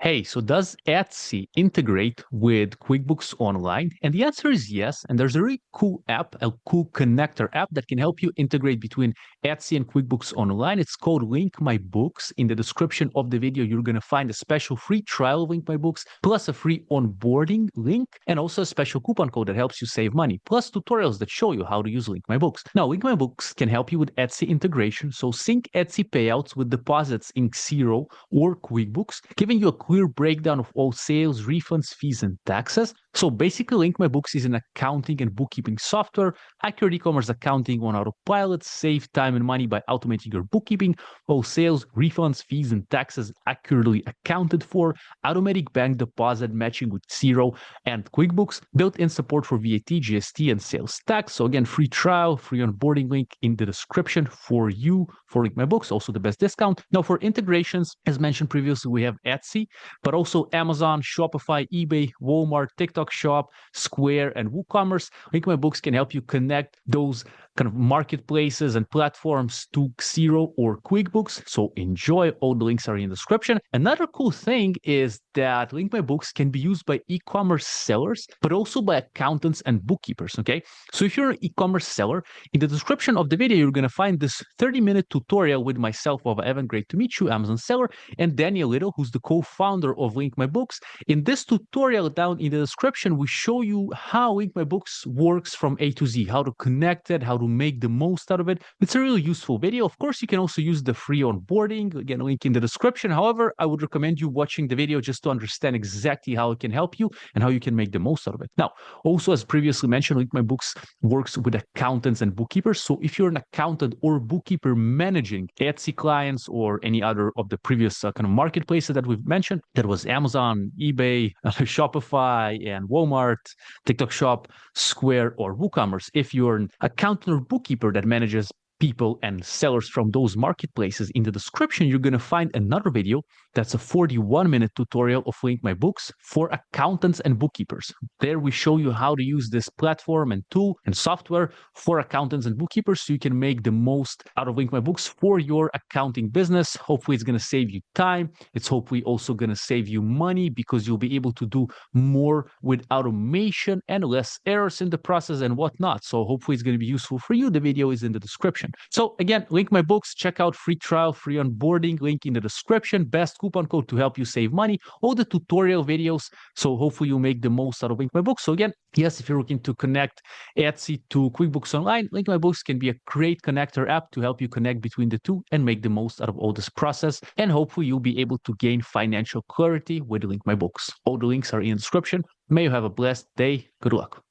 Hey, so does Etsy integrate with QuickBooks Online? And the answer is yes. And there's a really cool app, a cool connector app that can help you integrate between Etsy and QuickBooks Online. It's called Link My Books. In the description of the video, you're going to find a special free trial of Link My Books, plus a free onboarding link, and also a special coupon code that helps you save money, plus tutorials that show you how to use Link My Books. Now, Link My Books can help you with Etsy integration. So sync Etsy payouts with deposits in Xero or QuickBooks, giving you a clear breakdown of all sales, refunds, fees, and taxes. So basically, Link My Books is an accounting and bookkeeping software, accurate e-commerce accounting on autopilot, save time and money by automating your bookkeeping, all sales, refunds, fees, and taxes accurately accounted for, automatic bank deposit matching with Xero and QuickBooks, built-in support for VAT, GST, and sales tax. So again, free trial, free onboarding link in the description for you for Link My Books, also the best discount. Now for integrations, as mentioned previously, we have Etsy, but also Amazon, Shopify, eBay, Walmart, TikTok Shop, Square, and WooCommerce. Link My Books can help you connect those kind of marketplaces and platforms to Xero or QuickBooks. So enjoy. All the links are in the description. Another cool thing is that Link My Books can be used by e-commerce sellers, but also by accountants and bookkeepers. Okay. So if you're an e-commerce seller, in the description of the video, you're going to find this 30-minute tutorial with myself, of Evan. Great to meet you, Amazon seller, and Daniel Little, who's the co-founder of Link My Books. In this tutorial down in the description, we show you how Link My Books works from A to Z, how to connect it, how to make the most out of it. It's a really useful video. Of course, you can also use the free onboarding, again, link in the description. However, I would recommend you watching the video just to understand exactly how it can help you and how you can make the most out of it. Now, also, as previously mentioned, Link My Books works with accountants and bookkeepers. So if you're an accountant or bookkeeper managing Etsy clients or any other of the previous kind of marketplaces that we've mentioned, that was Amazon, eBay, Shopify, and Walmart, TikTok Shop, Square, or WooCommerce. If you're an accountant or bookkeeper that manages people and sellers from those marketplaces, in the description, you're going to find another video that's a 41-minute tutorial of Link My Books for accountants and bookkeepers. There we show you how to use this platform and tool and software for accountants and bookkeepers so you can make the most out of Link My Books for your accounting business. Hopefully it's going to save you time. It's hopefully also going to save you money because you'll be able to do more with automation and less errors in the process and whatnot. So hopefully it's going to be useful for you. The video is in the description. So again, Link My Books, check out free trial, free onboarding, link in the description, best coupon code to help you save money, all the tutorial videos. So hopefully you'll make the most out of Link My Books. So again, yes, if you're looking to connect Etsy to QuickBooks Online, Link My Books can be a great connector app to help you connect between the two and make the most out of all this process. And hopefully you'll be able to gain financial clarity with Link My Books. All the links are in the description. May you have a blessed day. Good luck.